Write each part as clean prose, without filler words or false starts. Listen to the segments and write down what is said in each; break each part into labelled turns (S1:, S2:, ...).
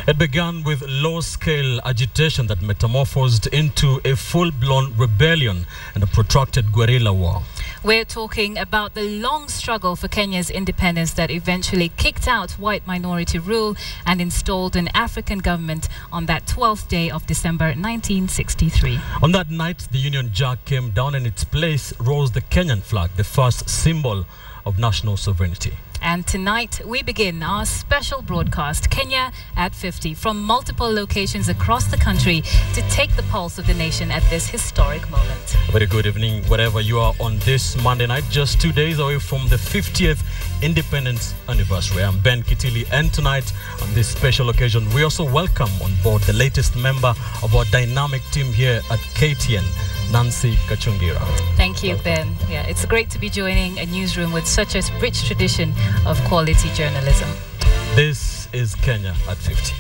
S1: It began with low-scale agitation that metamorphosed into a full-blown rebellion and a protracted guerrilla war.
S2: We're talking about the long struggle for Kenya's independence that eventually kicked out white minority rule and installed an African government on that 12th day of December 1963.
S1: On that night, the Union Jack came down and in its place rose the Kenyan flag, the first symbol of national sovereignty.
S2: And tonight, we begin our special broadcast, Kenya at 50, from multiple locations across the country to take the pulse of the nation at this historic moment.
S1: A very good evening, wherever you are on this Monday night, just 2 days away from the 50th Independence Anniversary. I'm Ben Kitili, and tonight, on this special occasion, we also welcome on board the latest member of our dynamic team here at KTN, Nancy Kacungira.
S2: Thank you, Ben. Yeah, it's great to be joining a newsroom with such a rich tradition of quality journalism.
S1: This is Kenya at 50.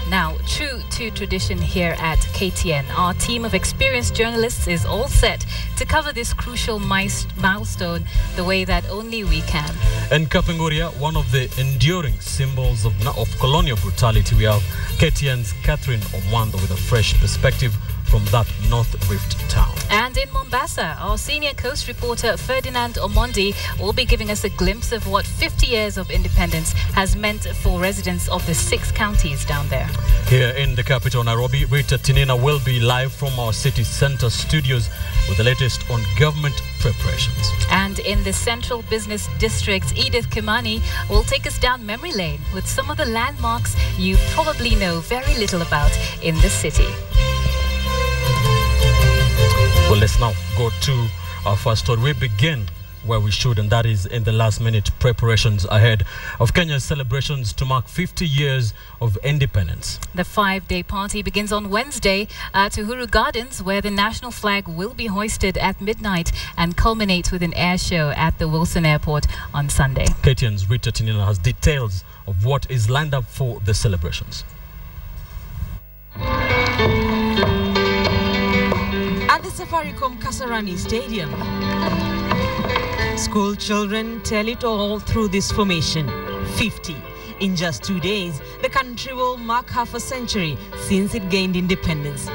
S2: Now, true to tradition here at KTN, our team of experienced journalists is all set to cover this crucial milestone the way that only we can.
S1: In Kacungira, one of the enduring symbols of colonial brutality, we have KTN's Catherine Omwando with a fresh perspective from that North Rift town.
S2: And in Mombasa, our senior coast reporter Ferdinand Omondi will be giving us a glimpse of what 50 years of independence has meant for residents of the 6 counties down there.
S1: Here in the capital, Nairobi, Rita Tinina will be live from our city centre studios with the latest on government preparations.
S2: And in the Central Business District, Edith Kimani will take us down memory lane with some of the landmarks you probably know very little about in the city.
S1: Well, let's now go to our first story. We begin where we should, and that is in the last-minute preparations ahead of Kenya's celebrations to mark 50 years of independence.
S2: The 5-day party begins on Wednesday at Uhuru Gardens, where the national flag will be hoisted at midnight and culminate with an air show at the Wilson Airport on Sunday.
S1: KTN's Rita Tinina has details of what is lined up for the celebrations.
S3: At the Safaricom Kasarani Stadium, school children tell it all through this formation. 50. In just 2 days, the country will mark half a century since it gained independence.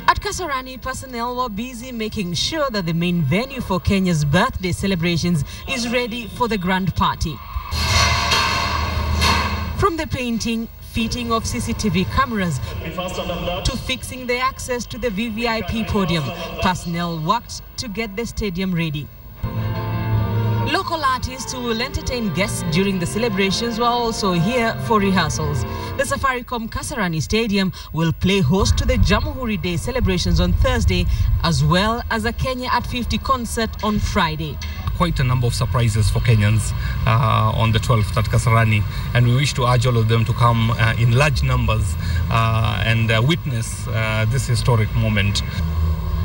S3: At Kasarani, personnel were busy making sure that the main venue for Kenya's birthday celebrations is ready for the grand party. From the painting, fitting of CCTV cameras to fixing the access to the VVIP podium, personnel worked to get the stadium ready. Local artists who will entertain guests during the celebrations were also here for rehearsals. The Safaricom Kasarani Stadium will play host to the Jamhuri Day celebrations on Thursday, as well as a Kenya at 50 concert on Friday.
S4: Quite a number of surprises for Kenyans on the 12th at Kasarani, and we wish to urge all of them to come in large numbers and witness this historic moment.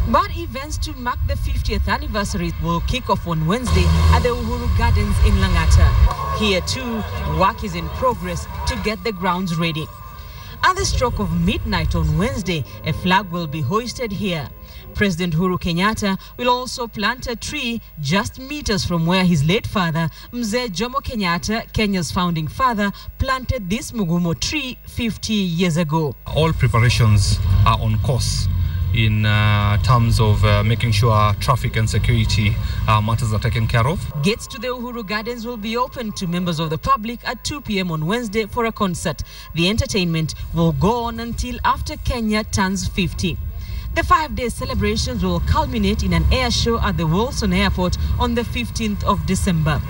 S3: But events to mark the 50th anniversary will kick off on Wednesday at the Uhuru Gardens in Langata. Here too, work is in progress to get the grounds ready. At the stroke of midnight on Wednesday, a flag will be hoisted here. President Uhuru Kenyatta will also plant a tree just meters from where his late father, Mzee Jomo Kenyatta, Kenya's founding father, planted this Mugumo tree 50 years ago.
S4: All preparations are on course in terms of making sure traffic and security matters are taken care of.
S3: Gates to the Uhuru Gardens will be open to members of the public at 2 p.m. on Wednesday for a concert. The entertainment will go on until after Kenya turns 50. The 5-day celebrations will culminate in an air show at the Wilson Airport on the 15th of December.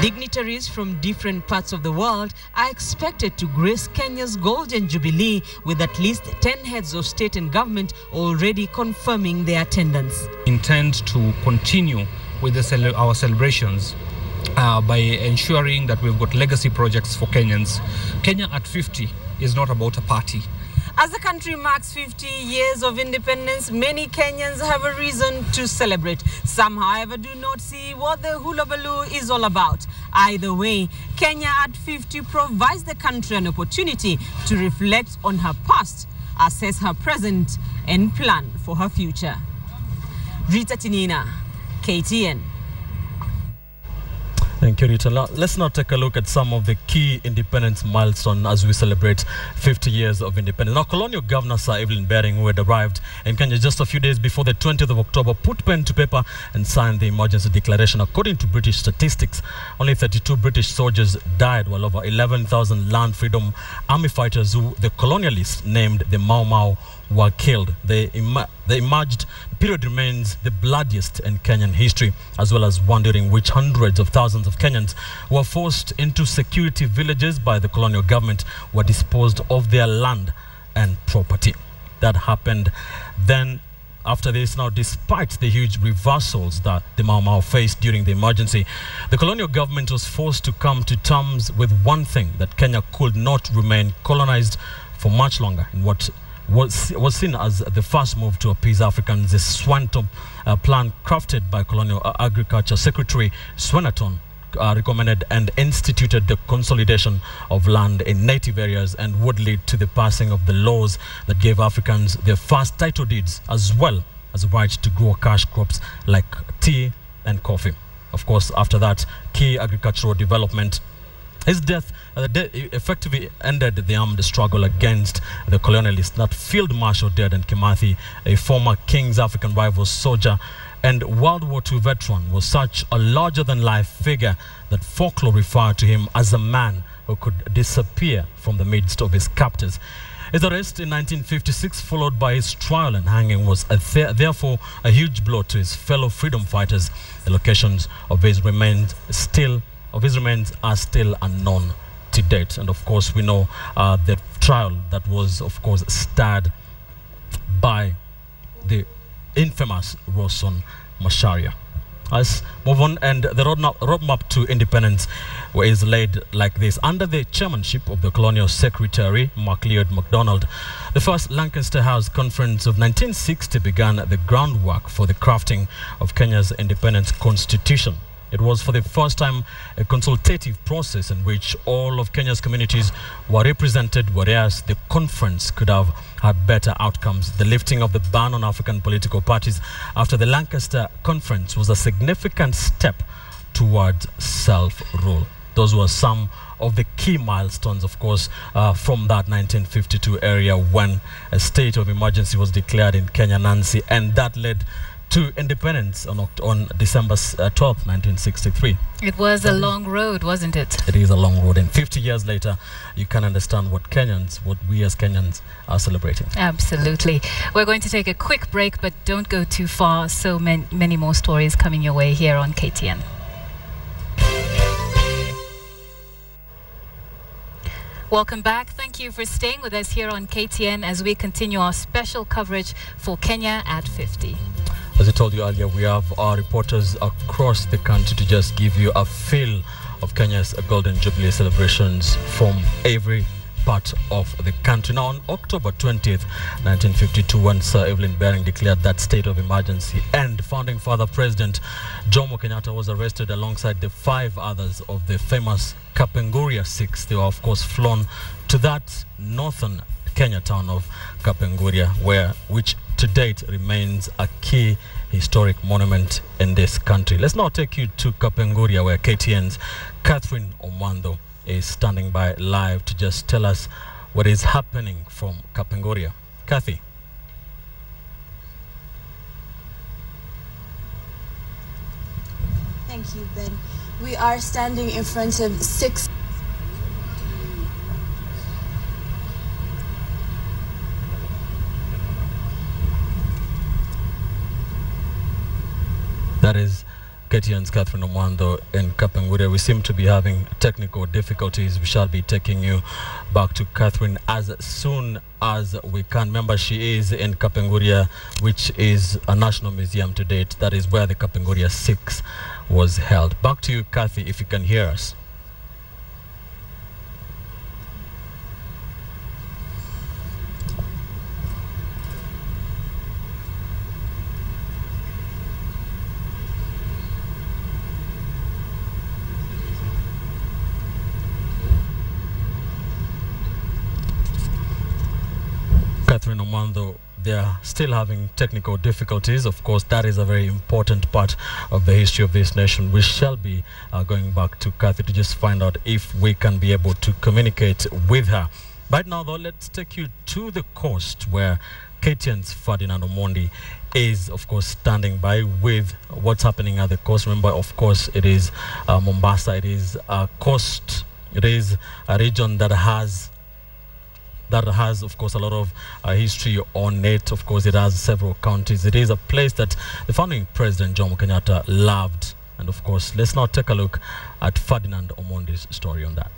S3: Dignitaries from different parts of the world are expected to grace Kenya's Golden Jubilee, with at least 10 heads of state and government already confirming their attendance.
S4: Intend to continue with our celebrations by ensuring that we've got legacy projects for Kenyans. Kenya at 50 is not about a party.
S3: As the country marks 50 years of independence, many Kenyans have a reason to celebrate. Some, however, do not see what the hula baloo is all about. Either way, Kenya at 50 provides the country an opportunity to reflect on her past, assess her present, and plan for her future. Rita Tinina, KTN.
S1: Thank you, Rita. Let's now take a look at some of the key independence milestones as we celebrate 50 years of independence. Now, colonial governor Sir Evelyn Baring, who had arrived in Kenya just a few days before the 20th of October, put pen to paper and signed the emergency declaration. According to British statistics, only 32 British soldiers died, while over 11,000 land freedom army fighters, who the colonialists named the Mau Mau, were killed. The emerged period remains the bloodiest in Kenyan history, as well as one during which hundreds of thousands of Kenyans were forced into security villages by the colonial government, were disposed of their land and property. That happened then. After this, now, despite the huge reversals that the Mau Mau faced during the emergency, the colonial government was forced to come to terms with one thing: that Kenya could not remain colonized for much longer in what was seen as the first move to appease Africans. The Swanton plan, crafted by Colonial Agriculture Secretary Swaneton, recommended and instituted the consolidation of land in native areas, and would lead to the passing of the laws that gave Africans their first title deeds, as well as the right to grow cash crops like tea and coffee. Of course, after that, key agricultural development. His death effectively ended the armed struggle against the colonialists. That Field Marshal Dedan Kimathi, a former King's African rival soldier and World War II veteran, was such a larger-than-life figure that folklore referred to him as a man who could disappear from the midst of his captors. His arrest in 1956, followed by his trial and hanging, was therefore a huge blow to his fellow freedom fighters. The locations of his remains are still unknown to date. And of course, we know the trial that was, of course, starred by the infamous Roson Macharia. Let's move on, and the roadmap to independence is laid like this. Under the chairmanship of the Colonial Secretary Macleod MacDonald, the first Lancaster House Conference of 1960 began the groundwork for the crafting of Kenya's independence constitution. It was for the first time a consultative process in which all of Kenya's communities were represented, whereas the conference could have had better outcomes. The lifting of the ban on African political parties after the Lancaster Conference was a significant step towards self-rule. Those were some of the key milestones, of course, from that 1952 area when a state of emergency was declared in Kenya, Nancy, and that led to independence on December 12th, 1963.
S2: It was a long road, wasn't it?
S1: It is a long road, and 50 years later, you can understand what we as Kenyans are celebrating.
S2: Absolutely. We're going to take a quick break, but don't go too far. So many more stories coming your way here on KTN. Welcome back. Thank you for staying with us here on KTN as we continue our special coverage for Kenya at 50.
S1: As I told you earlier, we have our reporters across the country to just give you a feel of Kenya's Golden Jubilee celebrations from every part of the country. Now, on October 20th, 1952, when Sir Evelyn Baring declared that state of emergency, and founding father President Jomo Kenyatta was arrested alongside the 5 others of the famous Kacungira 6. They were, of course, flown to that northern Kenya town of Kacungira, which to date remains a key historic monument in this country. Let's now take you to Kacungira, where KTN's Catherine Omando is standing by live to just tell us what is happening from Kacungira. Kathy.
S5: Thank you, Ben. We are standing in front of 6.
S1: That is KTN's Catherine Omando in Kacungira. We seem to be having technical difficulties. We shall be taking you back to Catherine as soon as we can. Remember, she is in Kacungira, which is a national museum to date. That is where the Kacungira 6 was held. Back to you, Kathy, if you can hear us. Catherine Omando they are still having technical difficulties. Of course, that is a very important part of the history of this nation. We shall be going back to Kathy to just find out if we can be able to communicate with her. Right now, though, let's take you to the coast where KTN's Ferdinand Omondi is, of course, standing by with what's happening at the coast. Remember, of course, it is Mombasa. It is a coast. It is a region that has, of course, a lot of history on it. Of course, it has several counties. It is a place that the founding president, Jomo Kenyatta, loved. And, of course, let's now take a look at Ferdinand Omondi's story on that.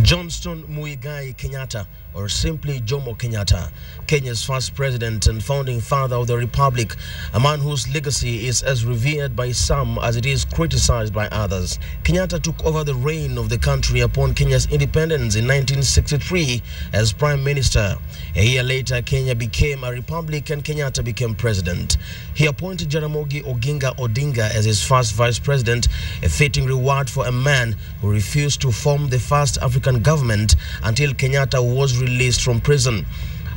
S6: Johnston Muigai Kenyatta, or simply Jomo Kenyatta, Kenya's first president and founding father of the republic, a man whose legacy is as revered by some as it is criticized by others. Kenyatta took over the reign of the country upon Kenya's independence in 1963 as prime minister. A year later, Kenya became a republic and Kenyatta became president. He appointed Jaramogi Oginga Odinga as his first vice president, a fitting reward for a man who refused to form the first African government until Kenyatta was released from prison.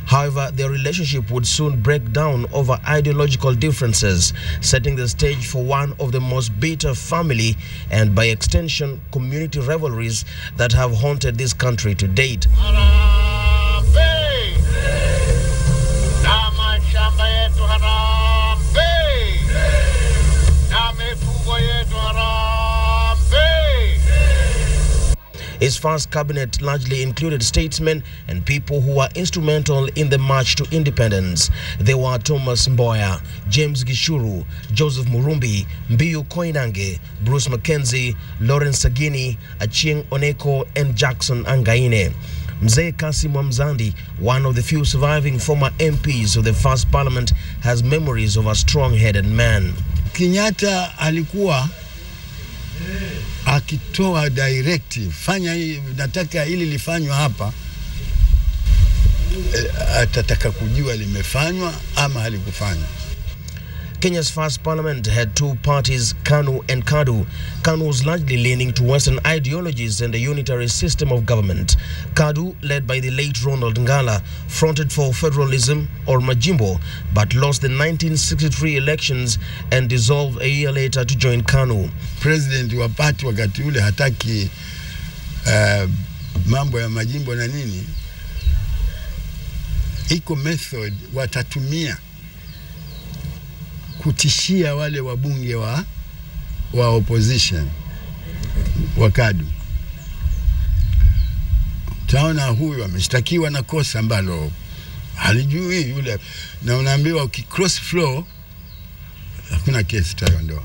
S6: However, their relationship would soon break down over ideological differences, setting the stage for one of the most bitter family and, by extension, community rivalries that have haunted this country to date. His first cabinet largely included statesmen and people who were instrumental in the march to independence. They were Thomas Mboya, James Gishuru, Joseph Murumbi, Mbiu Koinange, Bruce Mackenzie, Lawrence Sagini, Achieng Oneko, and Jackson Angaine. Mzee Kasim Wamzandi, one of the few surviving former MPs of the first parliament, has memories of a strong-headed man.
S7: Kenyatta alikuwa akitoa directive, fanya hii, nataka hili lifanywa hapa, atataka kujua limefanywa ama halikufanywa.
S6: Kenya's first parliament had two parties, KANU and KADU. KANU was largely leaning to Western ideologies and a unitary system of government. KADU, led by the late Ronald Ngala, fronted for federalism or Majimbo, but lost the 1963 elections and dissolved a year later to join KANU.
S7: President wa party wakati ule hataki mambo ya Majimbo na nini. Iko method watatumia kutishia wale wabunge wa opposition wa KADU. Taona huyu ameshtakiwa na kosa ambalo halijui yule, na unaambiwa ukicross floor hakuna kesi taondoa.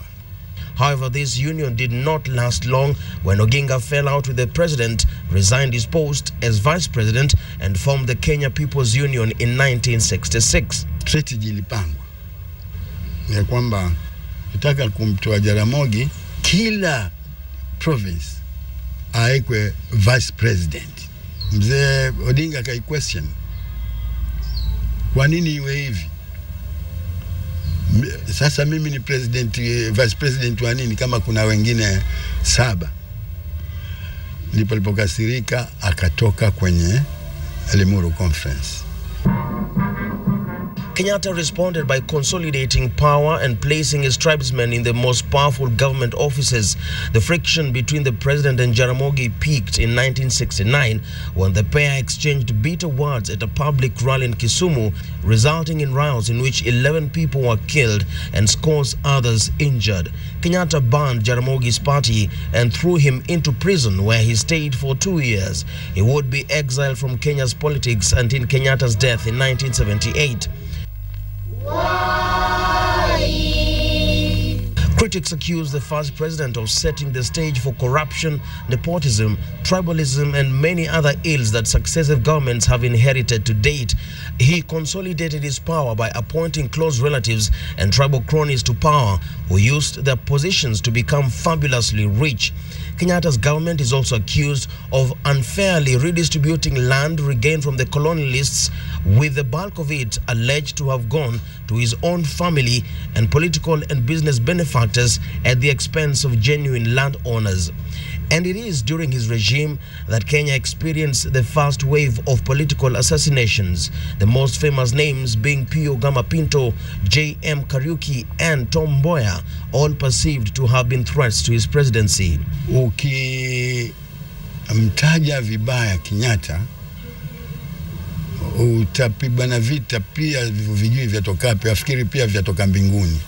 S6: However, this union did not last long when Oginga fell out with the president, resigned his post as vice president, and formed the Kenya People's Union in 1966.
S7: Strategy ilipangwa ya kwamba tutaka kumtoa Jaramogi, kila province aekwe vice president. Mzee Odinga kai question, kwa nini iwe hivi? Sasa mimi ni president, vice president wa nini kama kuna wengine 7? Ndipo alipokasirika akatoka kwenye Limuru conference.
S6: Kenyatta responded by consolidating power and placing his tribesmen in the most powerful government offices. The friction between the president and Jaramogi peaked in 1969 when the pair exchanged bitter words at a public rally in Kisumu, resulting in riots in which 11 people were killed and scores others injured. Kenyatta banned Jaramogi's party and threw him into prison, where he stayed for 2 years. He would be exiled from Kenya's politics until Kenyatta's death in 1978. Critics accuse the first president of setting the stage for corruption, nepotism, tribalism, and many other ills that successive governments have inherited to date. He consolidated his power by appointing close relatives and tribal cronies to power who used their positions to become fabulously rich. Kenyatta's government is also accused of unfairly redistributing land regained from the colonialists, with the bulk of it alleged to have gone to his own family and political and business benefactors at the expense of genuine landowners. And it is during his regime that Kenya experienced the first wave of political assassinations, the most famous names being Pio Gama Pinto, J.M. Kariuki, and Tom Mboya, all perceived to have been threats to his presidency.
S7: Ukimtaja vibaya Kenyatta, utapigwa na vita pia vijui vyatoka pia, afikiri pia vyatoka mbinguni.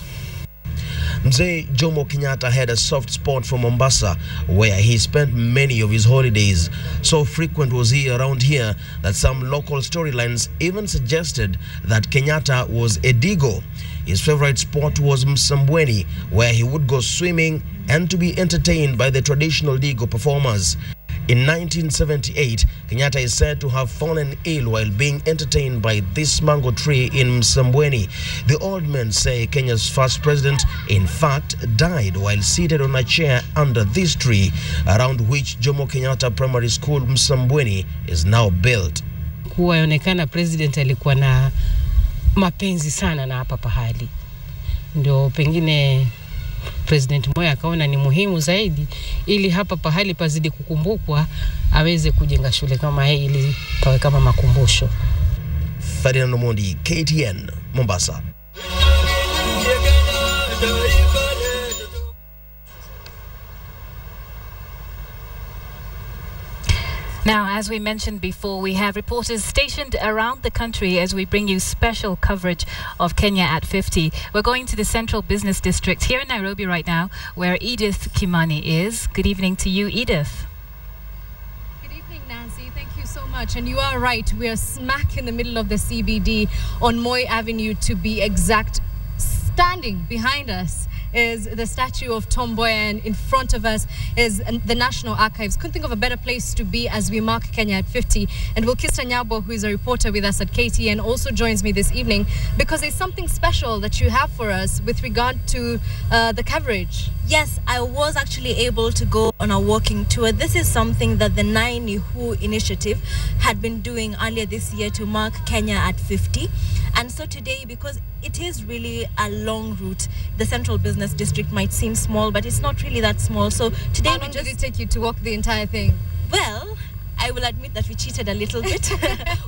S6: Mzee Jomo Kenyatta had a soft spot for Mombasa, where he spent many of his holidays. So frequent was he around here that some local storylines even suggested that Kenyatta was a Digo. His favorite spot was Msambweni, where he would go swimming and to be entertained by the traditional Digo performers. In 1978, Kenyatta is said to have fallen ill while being entertained by this mango tree in Msambweni. The old men say Kenya's first president, in fact, died while seated on a chair under this tree, around which Jomo Kenyatta Primary School Msambweni is now built.
S8: Kuonekana president alikuwa na mapenzi sana na hapa pahali. Ndio pengine President Moi akaona ni muhimu zaidi ili hapa pahali pazidi kukumbukwa, aweze kujenga shule kama hii ili pawe kama makumbusho.
S6: Ferdinand Omondi, KTN, Mombasa.
S2: Now, as we mentioned before, we have reporters stationed around the country as we bring you special coverage of Kenya at 50. We're going to the Central Business District here in Nairobi right now, where Edith Kimani is. Good evening to you, Edith.
S9: Good evening, Nancy. Thank you so much. And you are right. We are smack in the middle of the CBD on Moi Avenue, to be exact. Standing behind us is the statue of Tom Mboya, and in front of us is the National Archives. Couldn't think of a better place to be as we mark Kenya at 50. And Wilkista Nyabo, who is a reporter with us at KTN, also joins me this evening because there's something special that you have for us with regard to the coverage.
S10: Yes, I was actually able to go on a walking tour. This is something that the 9 Who initiative had been doing earlier this year to mark Kenya at 50. And so today, because it is really a long route, the Central Business District might seem small, but it's not really that small. So today,
S9: how long did it take you to walk the entire thing?
S10: Well, I will admit that we cheated a little bit.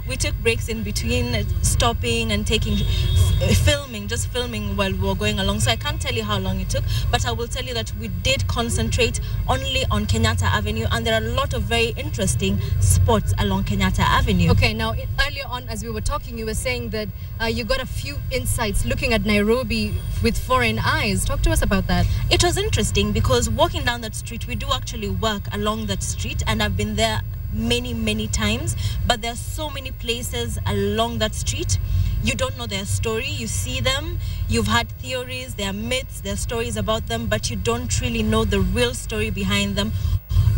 S10: We took breaks in between, stopping and taking just filming while we were going along. So I can't tell you how long it took, but I will tell you that we did concentrate only on Kenyatta Avenue, and there are a lot of very interesting spots along Kenyatta Avenue.
S9: Okay, now earlier on as we were talking, you were saying that you got a few insights looking at Nairobi with foreign eyes. Talk to us about that.
S10: It was interesting because walking down that street, we do actually work along that street, and I've been there many times, but there are so many places along that street you don't know their story. You see them, you've had theories, there are myths, there are stories about them, but you don't really know the real story behind them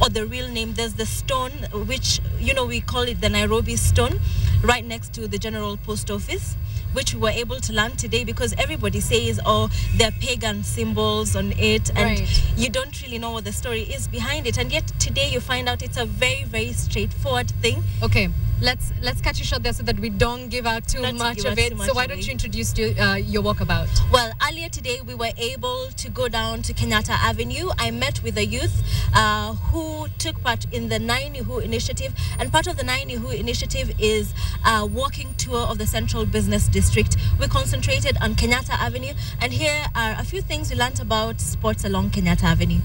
S10: or the real name. There's the stone, which, you know, we call it the Nairobi stone, right next to the General Post Office, which we were able to learn today because everybody says, oh, there are pagan symbols on it, and you don't really know what the story is behind it. And yet today you find out it's a very straightforward thing.
S9: Okay, let's cut you short there so that we don't give out too much of it. So why don't you introduce your walkabout?
S10: Well, earlier today we were able to go down to Kenyatta Avenue. I met with a youth who took part in the 9 Who initiative, and part of the 9 Who initiative is a walking tour of the Central Business District. We concentrated on Kenyatta Avenue, and here are a few things we learned about sports along Kenyatta Avenue.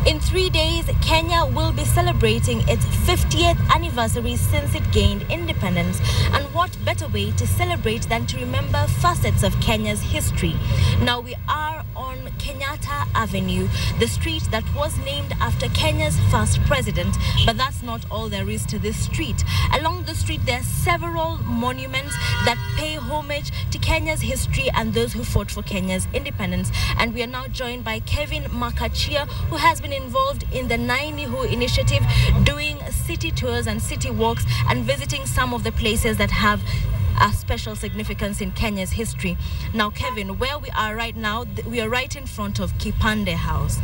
S10: In 3 days, Kenya will be celebrating its 50th anniversary since it gained independence. And what better way to celebrate than to remember facets of Kenya's history? Now we are on Kenyatta Avenue, the street that was named after Kenya's first president. But that's not all there is to this street. Along the street, there are several monuments that pay homage to Kenya's history and those who fought for Kenya's independence. And we are now joined by Kevin Makachia, who has been involved in the Nainihu initiative, doing city tours and city walks and visiting some of the places that have a special significance in Kenya's history. Now, Kevin, where we are right now, we are right in front of Kipande House.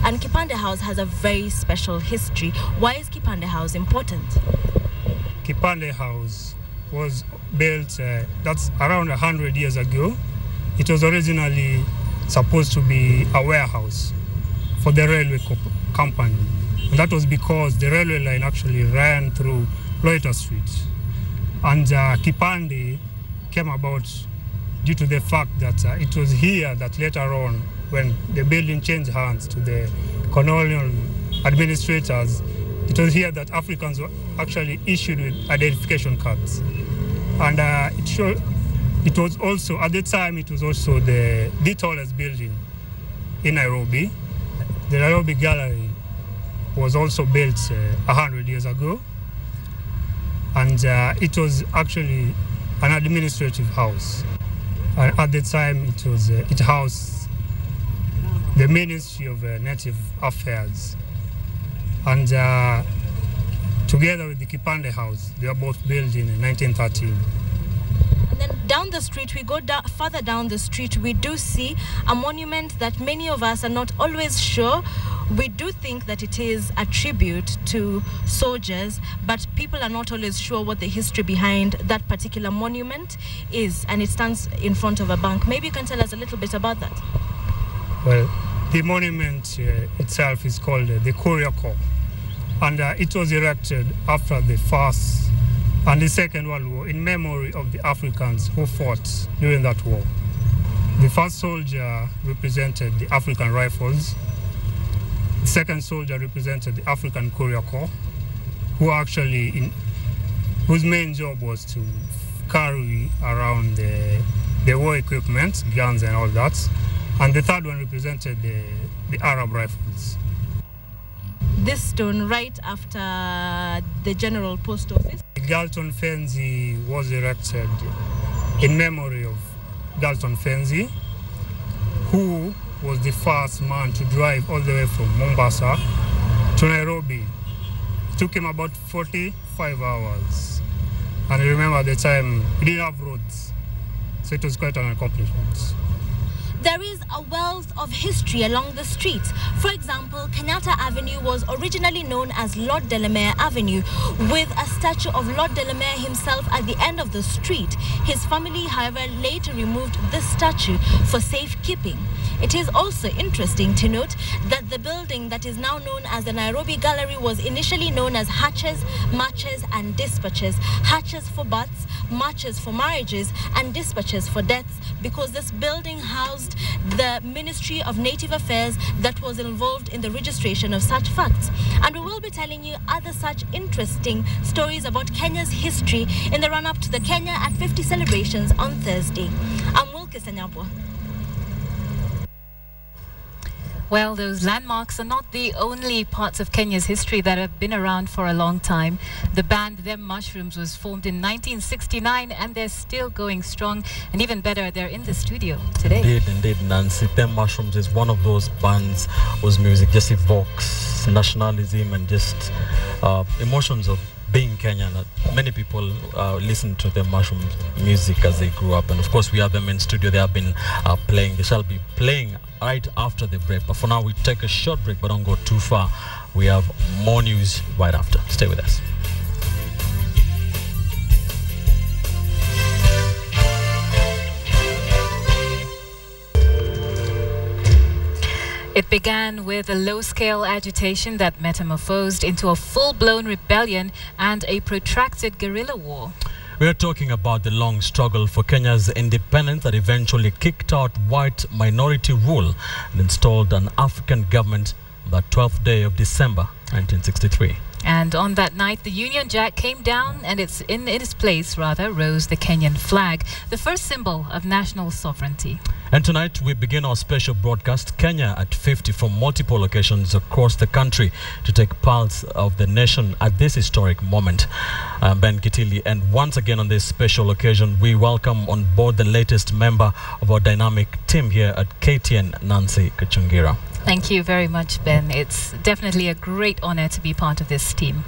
S10: And Kipande House has a very special history. Why is Kipande House important?
S11: Kipande House was built, that's around 100 years ago. It was originally supposed to be a warehouse for the railway company. And that was because the railway line actually ran through Loiter Street. And Kipande came about due to the fact that it was here that later on, when the building changed hands to the colonial administrators, it was here that Africans were actually issued with identification cards. And it was also, at the time, it was also the tallest building in Nairobi. The Nairobi Gallery was also built 100 years ago. And it was actually an administrative house. At the time, it housed the Ministry of Native Affairs. And together with the Kipande House, they were both built in 1913.
S10: And then down the street, we go further down the street, we do see a monument that many of us are not always sure. We do think that it is a tribute to soldiers, but people are not always sure what the history behind that particular monument is, and it stands in front of a bank. Maybe you can tell us a little bit about that.
S11: Well, the monument itself is called the Courier Corps, and it was erected after the First and the Second World War in memory of the Africans who fought during that war. The first soldier represented the African Rifles. The second soldier represented the African Courier Corps, whose main job was to carry around the war equipment, guns and all that. And the third one represented the Arab Rifles.
S10: This stone right after the General Post Office.
S11: Galton Fenzi was erected in memory of Galton Fenzi, who was the first man to drive all the way from Mombasa to Nairobi. It took him about 45 hours. And I remember at the time, he didn't have roads, so it was quite an accomplishment.
S10: There is a wealth of history along the streets. For example, Kenyatta Avenue was originally known as Lord Delamere Avenue, with a statue of Lord Delamere himself at the end of the street. His family, however, later removed this statue for safekeeping. It is also interesting to note that the building that is now known as the Nairobi Gallery was initially known as Hatches, Matches and Dispatches. Hatches for births, Matches for marriages and Dispatches for deaths, because this building housed the Ministry of Native Affairs that was involved in the registration of such facts. And we will be telling you other such interesting stories about Kenya's history in the run-up to the Kenya at 50 celebrations on Thursday. I'm Wilkis Anyapwa.
S2: Well, those landmarks are not the only parts of Kenya's history that have been around for a long time. The band Them Mushrooms was formed in 1969 and they're still going strong. And even better, they're in the studio today.
S1: Indeed, Nancy. Them Mushrooms is one of those bands whose music just evokes nationalism and just emotions of being Kenyan. Many people listen to the Mushrooms music as they grew up, and of course we have them in studio. They have been playing. They shall be playing right after the break, but for now we take a short break, but don't go too far. We have more news right after. Stay with us.
S2: It began with a low-scale agitation that metamorphosed into a full-blown rebellion and a protracted guerrilla war.
S1: We are talking about the long struggle for Kenya's independence that eventually kicked out white minority rule and installed an African government on the 12th day of December 1963.
S2: And on that night, the Union Jack came down and in its place rose the Kenyan flag, the first symbol of national sovereignty.
S1: And tonight we begin our special broadcast, Kenya at 50, from multiple locations across the country to take pulse of the nation at this historic moment. Ben Kitili, and once again on this special occasion, we welcome on board the latest member of our dynamic team here at KTN, Nancy Kacungira.
S2: Thank you very much, Ben. It's definitely a great honor to be part of this team.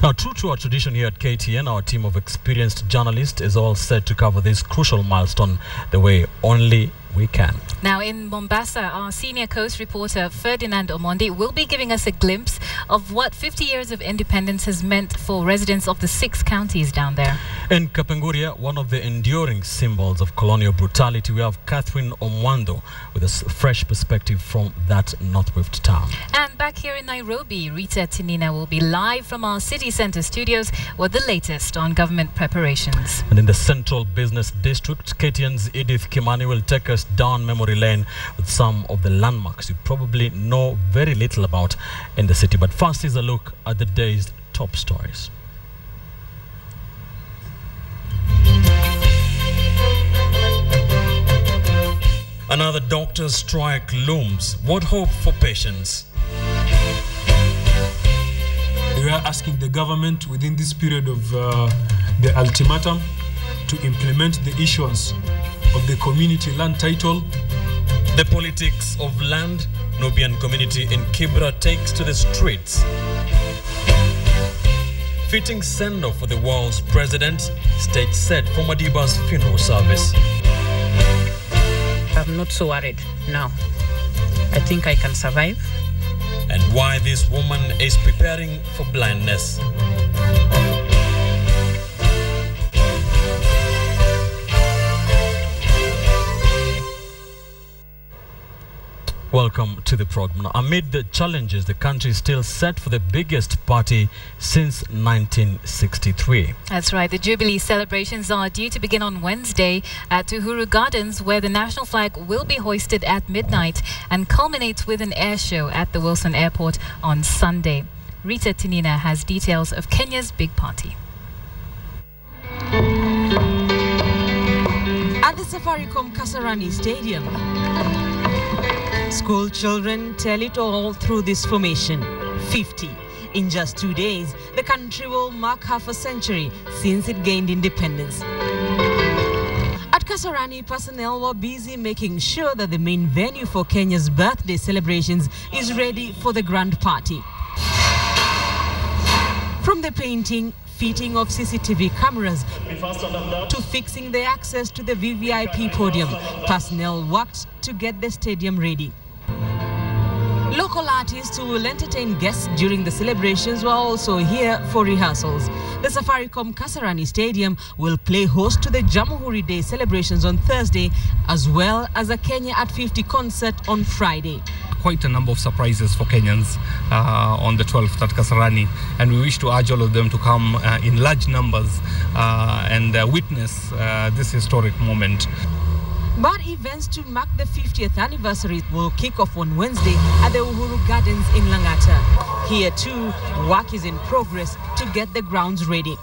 S1: Now, true to our tradition here at KTN, our team of experienced journalists is all set to cover this crucial milestone the way only we can.
S2: Now, in Mombasa, our senior coast reporter Ferdinand Omondi will be giving us a glimpse of what 50 years of independence has meant for residents of the 6 counties down there.
S1: In Kacungira, one of the enduring symbols of colonial brutality, we have Catherine Omwando with a fresh perspective from that northwest town.
S2: And back here in Nairobi, Rita Tinina will be live from our city centre studios with the latest on government preparations.
S1: And in the Central Business District, KTN's Edith Kimani will take us down memory lane with some of the landmarks you probably know very little about in the city. But first is a look at the day's top stories. Another doctor's strike looms. What hope for patients?
S12: We are asking the government within this period of the ultimatum to implement the issuance of the community land title.
S1: The politics of land, Nubian community in Kibra takes to the streets. Fitting send-off for the world's president, stage set for Madiba's funeral service.
S13: I'm not so worried now. I think I can survive.
S1: And why this woman is preparing for blindness. Welcome to the program. Now, amid the challenges, the country is still set for the biggest party since 1963.
S2: That's right. The Jubilee celebrations are due to begin on Wednesday at Uhuru Gardens, where the national flag will be hoisted at midnight and culminate with an air show at the Wilson Airport on Sunday. Rita Tinina has details of Kenya's big party.
S3: At the Safaricom Kasarani Stadium, school children tell it all through this formation. 50. In just 2 days, the country will mark half a century since it gained independence. At Kasarani, personnel were busy making sure that the main venue for Kenya's birthday celebrations is ready for the grand party. From the painting, fitting of CCTV cameras to fixing the access to the VVIP podium, personnel worked to get the stadium ready. Local artists who will entertain guests during the celebrations were also here for rehearsals. The Safaricom Kasarani Stadium will play host to the Jamhuri Day celebrations on Thursday, as well as a Kenya at 50 concert on Friday.
S4: Quite a number of surprises for Kenyans on the 12th at Kasarani, and we wish to urge all of them to come in large numbers and witness this historic moment.
S3: But events to mark the 50th anniversary will kick off on Wednesday at the Uhuru Gardens in Langata. Here too, work is in progress to get the grounds ready.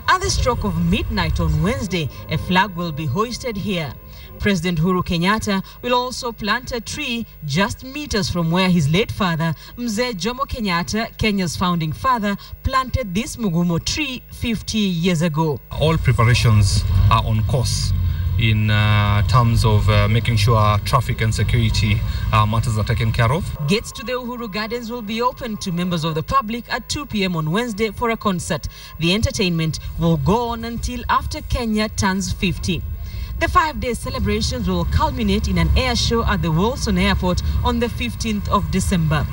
S3: At the stroke of midnight on Wednesday, a flag will be hoisted here. President Uhuru Kenyatta will also plant a tree just meters from where his late father, Mzee Jomo Kenyatta, Kenya's founding father, planted this Mugumo tree 50 years ago.
S4: All preparations are on course in terms of making sure traffic and security matters are taken care of.
S3: Gates to the Uhuru Gardens will be open to members of the public at 2 p.m. on Wednesday for a concert. The entertainment will go on until after Kenya turns 50. The 5-day celebrations will culminate in an air show at the Wilson Airport on the 15th of December.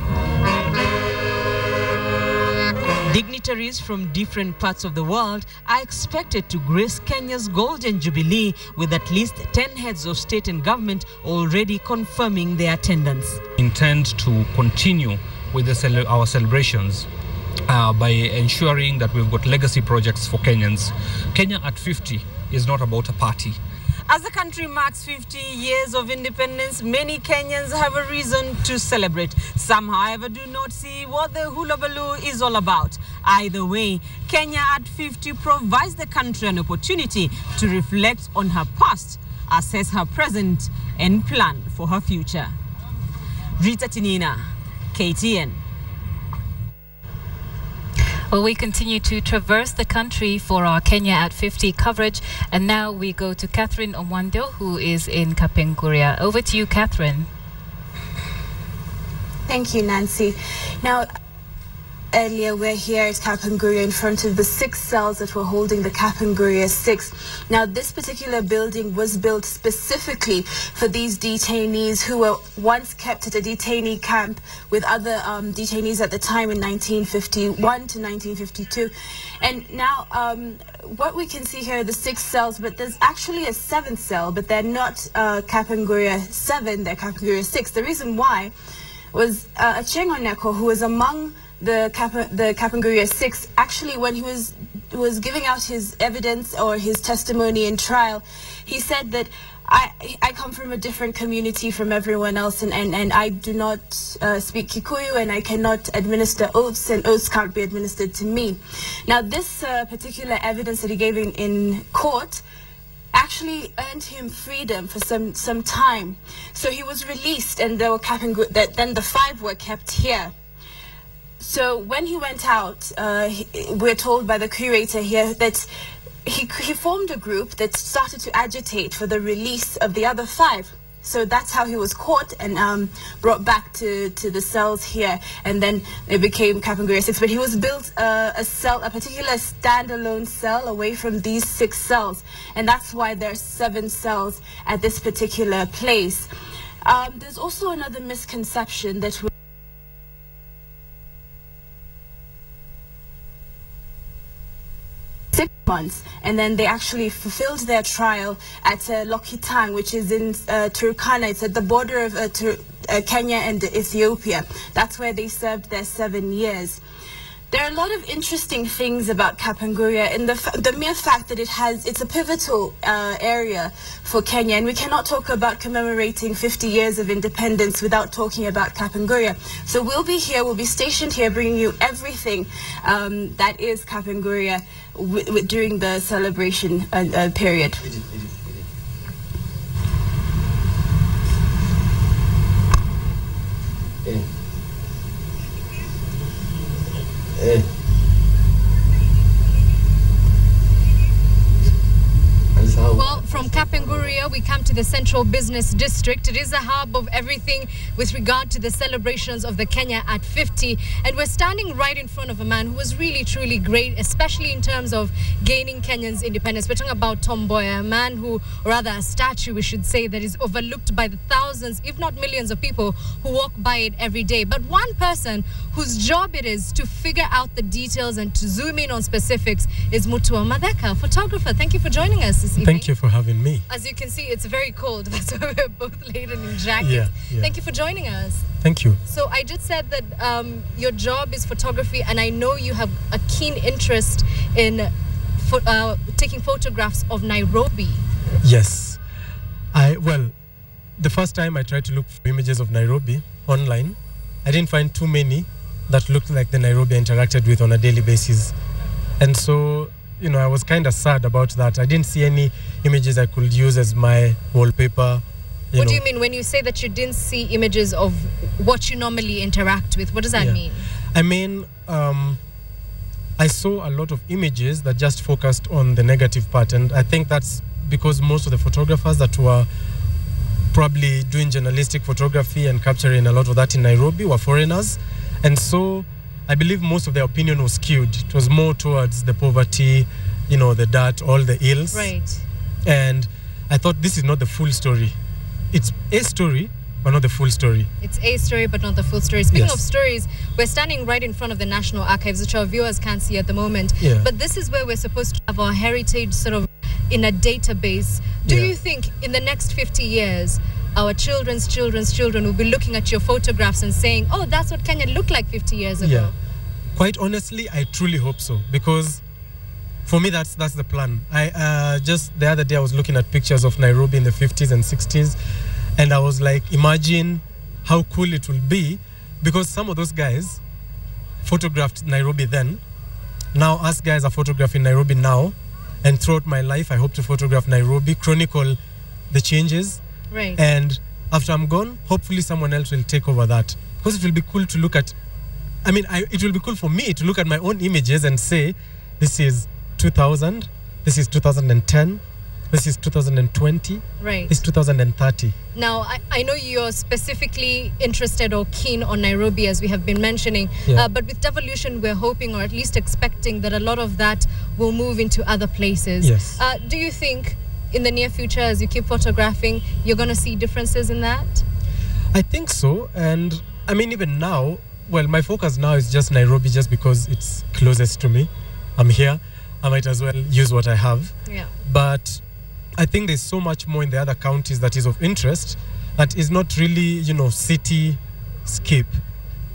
S3: Dignitaries from different parts of the world are expected to grace Kenya's Golden Jubilee, with at least 10 heads of state and government already confirming their attendance.
S4: Intend to continue with our celebrations by ensuring that we've got legacy projects for Kenyans. Kenya at 50 is not about a party.
S3: As the country marks 50 years of independence, many Kenyans have a reason to celebrate. Some, however, do not see what the hula baloo is all about. Either way, Kenya at 50 provides the country an opportunity to reflect on her past, assess her present and plan for her future. Rita Tinina, KTN.
S2: Well, we continue to traverse the country for our Kenya at 50 coverage, and now we go to Catherine Omwando, who is in Kacungira. Over to you, Catherine.
S5: Thank you, Nancy. Now, earlier we're here at Kacungira in front of the 6 cells that were holding the Kacungira 6. Now, this particular building was built specifically for these detainees who were once kept at a detainee camp with other detainees at the time in 1951 to 1952. And now what we can see here are the 6 cells, but there's actually a 7th cell, but they're not Kacungira 7, they're Kacungira 6. The reason why was Achengo Neko, who was among the Kacungira 6, actually when he was giving out his evidence or his testimony in trial, he said that I come from a different community from everyone else, and I do not speak Kikuyu, and I cannot administer oaths, and oaths can't be administered to me. Now, this particular evidence that he gave in court actually earned him freedom for some time. So he was released, and there were then the 5 were kept here. So when he went out, we're told by the curator here that he formed a group that started to agitate for the release of the other 5. So that's how he was caught and brought back to the cells here, and then it became Kacungira 6. But he was built a particular standalone cell away from these 6 cells, and that's why there's 7 cells at this particular place. There's also another misconception that 6 months, and then they actually fulfilled their trial at Lokitang, which is in Turkana. It's at the border of Kenya and Ethiopia. That's where they served their 7 years. There are a lot of interesting things about Kacungira, in the mere fact that it's a pivotal area for Kenya, and we cannot talk about commemorating 50 years of independence without talking about Kacungira. So we'll be here, we'll be stationed here, bringing you everything that is Kacungira during the celebration period.
S9: Well, from Kacungira, we come to the Central Business District. It is a hub of everything with regard to the celebrations of the Kenya at 50. And we're standing right in front of a man who was really, truly great, especially in terms of gaining Kenyans' independence. We're talking about Tom Mboya, a man who, or rather a statue, we should say, that is overlooked by the thousands, if not millions of people who walk by it every day. But one person whose job it is to figure out the details and to zoom in on specifics is Mutua Madheka, photographer. Thank you for joining us this evening.
S14: Thank you for having me.
S9: As you can see, it's very cold. That's why we're both laden in jackets.
S14: Yeah.
S9: Thank you for joining us.
S14: Thank you.
S9: So I just said that your job is photography, and I know you have a keen interest in taking photographs of Nairobi.
S14: Yes. Well, the first time I tried to look for images of Nairobi online, I didn't find too many that looked like the Nairobi I interacted with on a daily basis. And so, you know, I was kind of sad about that. I didn't see any images I could use as my wallpaper.
S9: What do you mean when you say that you didn't see images of what you normally interact with? What does that mean?
S14: I mean, I saw a lot of images that just focused on the negative part. And I think that's because most of the photographers that were probably doing journalistic photography and capturing a lot of that in Nairobi were foreigners. And so I believe most of their opinion was skewed. It was more towards the poverty, you know, the dirt, all the ills.
S9: Right.
S14: And I thought this is not the full story. It's a story, but not the full story.
S9: It's a story, but not the full story. Speaking of stories, we're standing right in front of the National Archives, which our viewers can't see at the moment.
S14: Yeah.
S9: But this is where we're supposed to have our heritage sort of in a database. Do you think in the next 50 years, our children's children will be looking at your photographs and saying, oh, that's what Kenya looked like 50 years ago?
S14: Yeah. Quite honestly, I truly hope so, because for me, that's the plan. I just the other day I was looking at pictures of Nairobi in the 50s and 60s, and I was like, imagine how cool it will be, because some of those guys photographed Nairobi then. Now us guys are photographing Nairobi now, and throughout my life I hope to photograph Nairobi, chronicle the changes.
S9: Right.
S14: And after I'm gone, hopefully someone else will take over that. Because it will be cool to look at, it will be cool for me to look at my own images and say, this is 2000, this is 2010, this is 2020,
S9: right.
S14: This is 2030.
S9: Now, I know you're specifically interested or keen on Nairobi, as we have been mentioning, but with devolution, we're hoping or at least expecting that a lot of that will move into other places.
S14: Yes.
S9: Do you think in the near future, as you keep photographing, you're going to see differences in that?
S14: I think so. And even now, well, my focus now is just Nairobi, just because it's closest to me. I'm here. I might as well use what I have.
S9: Yeah.
S14: But I think there's so much more in the other counties that is of interest that is not really, cityscape.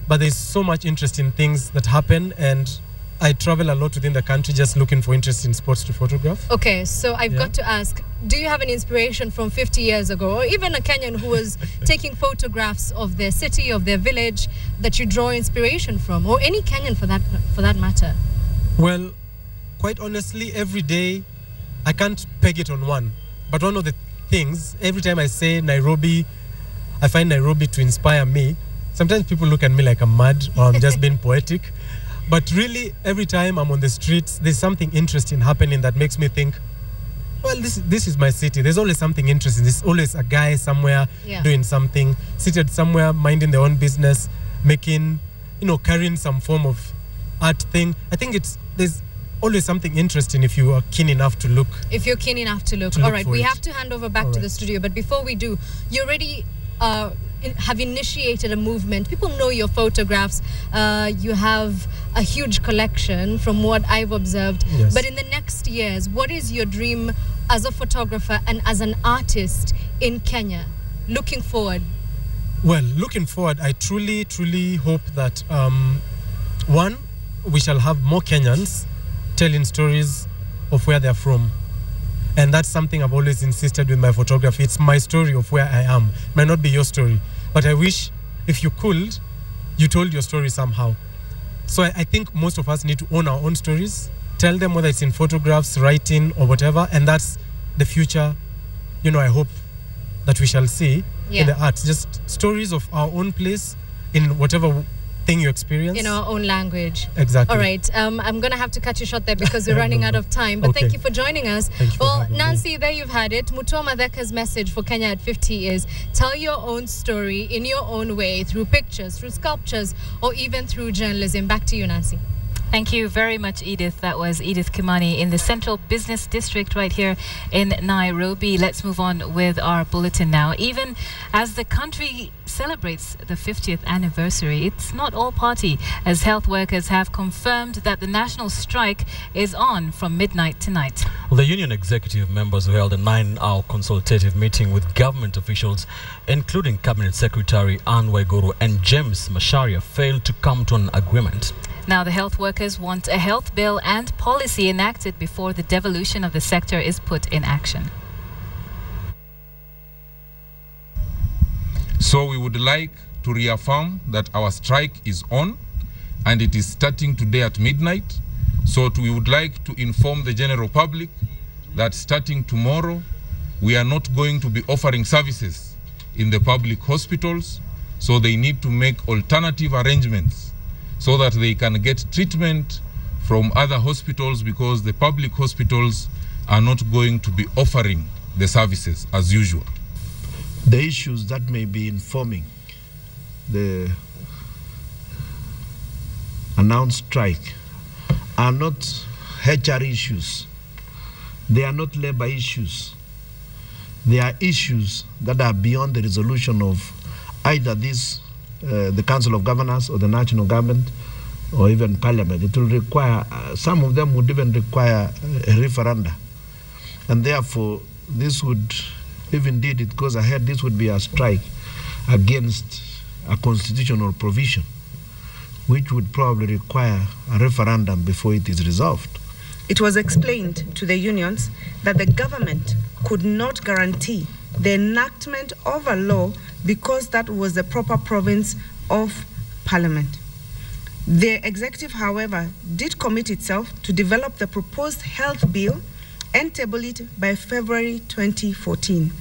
S14: But there's so much interesting things that happen, and I travel a lot within the country just looking for interesting spots to photograph.
S9: Okay, so I've got to ask, do you have an inspiration from 50 years ago, or even a Kenyan who was taking photographs of their city, of their village, that you draw inspiration from, or any Kenyan for that matter?
S14: Well, quite honestly, every day, I can't peg it on one. But one of the things, every time I say Nairobi, I find Nairobi to inspire me. Sometimes people look at me like I'm mad or I'm just being poetic. But really, every time I'm on the streets, there's something interesting happening that makes me think, well, this is my city. There's always something interesting. There's always a guy somewhere doing something, seated somewhere, minding their own business, making, carrying some form of art thing. I think there's always something interesting if you are keen enough to look.
S9: If you're keen enough to look. All right, we have to hand over back to the studio. But before we do, you already have initiated a movement. People know your photographs. You have a huge collection from what I've observed.
S14: Yes.
S9: But in the next years, what is your dream as a photographer and as an artist in Kenya, looking forward?
S14: Well, looking forward, I truly, truly hope that, one, we shall have more Kenyans telling stories of where they're from. And that's something I've always insisted with my photography. It's my story of where I am. It might not be your story. But I wish, if you could, you told your story somehow. So I think most of us need to own our own stories, tell them, whether it's in photographs, writing, or whatever. And that's the future, I hope that we shall see in the arts. Just stories of our own place in whatever thing you experience.
S9: In our own language.
S14: Exactly.
S9: All right. I'm going to have to cut you short there because we're running out of time. But thank you for joining us. Well, Nancy, there you've had it. Mutua Madheka's message for Kenya at 50 is tell your own story in your own way, through pictures, through sculptures, or even through journalism. Back to you, Nancy.
S2: Thank you very much, Edith. That was Edith Kimani in the Central Business District right here in Nairobi. Let's move on with our bulletin now. Even as the country celebrates the 50th anniversary, it's not all party, as health workers have confirmed that the national strike is on from midnight tonight.
S1: The union executive members held a 9-hour consultative meeting with government officials, including Cabinet Secretary Anne Waiguru and James Macharia, failed to come to an agreement.
S2: Now, the health workers want a health bill and policy enacted before the devolution of the sector is put in action.
S15: So we would like to reaffirm that our strike is on and it is starting today at midnight. So we would like to inform the general public that starting tomorrow, we are not going to be offering services in the public hospitals. So they need to make alternative arrangements so that they can get treatment from other hospitals, because the public hospitals are not going to be offering the services as usual.
S16: The issues that may be informing the announced strike are not HR issues. They are not labor issues. They are issues that are beyond the resolution of either this the Council of Governors or the national government or even Parliament. It will require, some of them would even require a referenda. And therefore, this would, if indeed it goes ahead, this would be a strike against a constitutional provision, which would probably require a referendum before it is resolved.
S17: It was explained to the unions that the government could not guarantee the enactment of a law because that was the proper province of Parliament. The executive, however, did commit itself to develop the proposed health bill and table it by February 2014.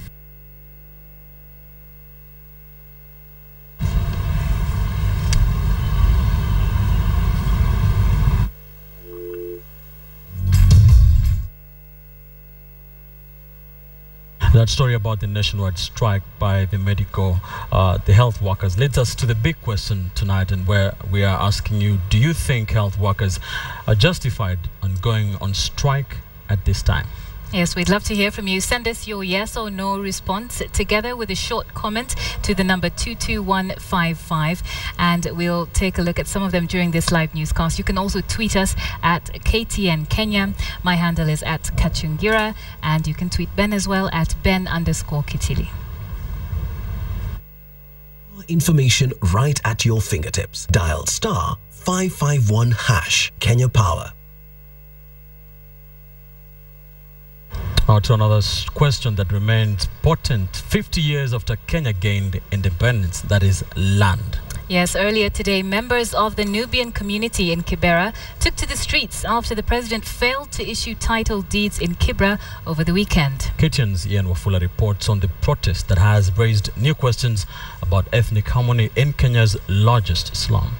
S1: That story about the nationwide strike by the health workers leads us to the big question tonight, and where we are asking you, do you think health workers are justified on going on strike at this time?
S2: Yes, we'd love to hear from you. Send us your yes or no response together with a short comment to the number 22155, and we'll take a look at some of them during this live newscast. You can also tweet us at KTN Kenya. My handle is at Kacungira, and you can tweet Ben as well at Ben_Kitili.
S18: Information right at your fingertips. Dial *551# Kenya Power.
S1: Now to another question that remains potent 50 years after Kenya gained independence, that is land.
S2: Yes, earlier today, members of the Nubian community in Kibera took to the streets after the president failed to issue title deeds in Kibra over the weekend.
S1: KTN's Ian Wafula reports on the protest that has raised new questions about ethnic harmony in Kenya's largest slum.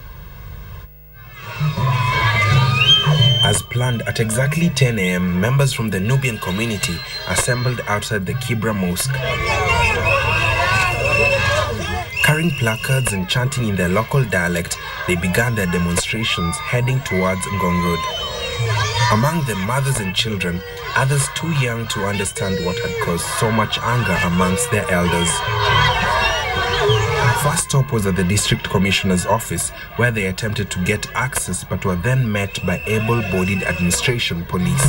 S19: As planned, at exactly 10 a.m., members from the Nubian community assembled outside the Kibra Mosque. Carrying placards and chanting in their local dialect, they began their demonstrations heading towards Ngong Road. Among them, mothers and children, others too young to understand what had caused so much anger amongst their elders. First stop was at the district commissioner's office, where they attempted to get access but were then met by able-bodied administration police.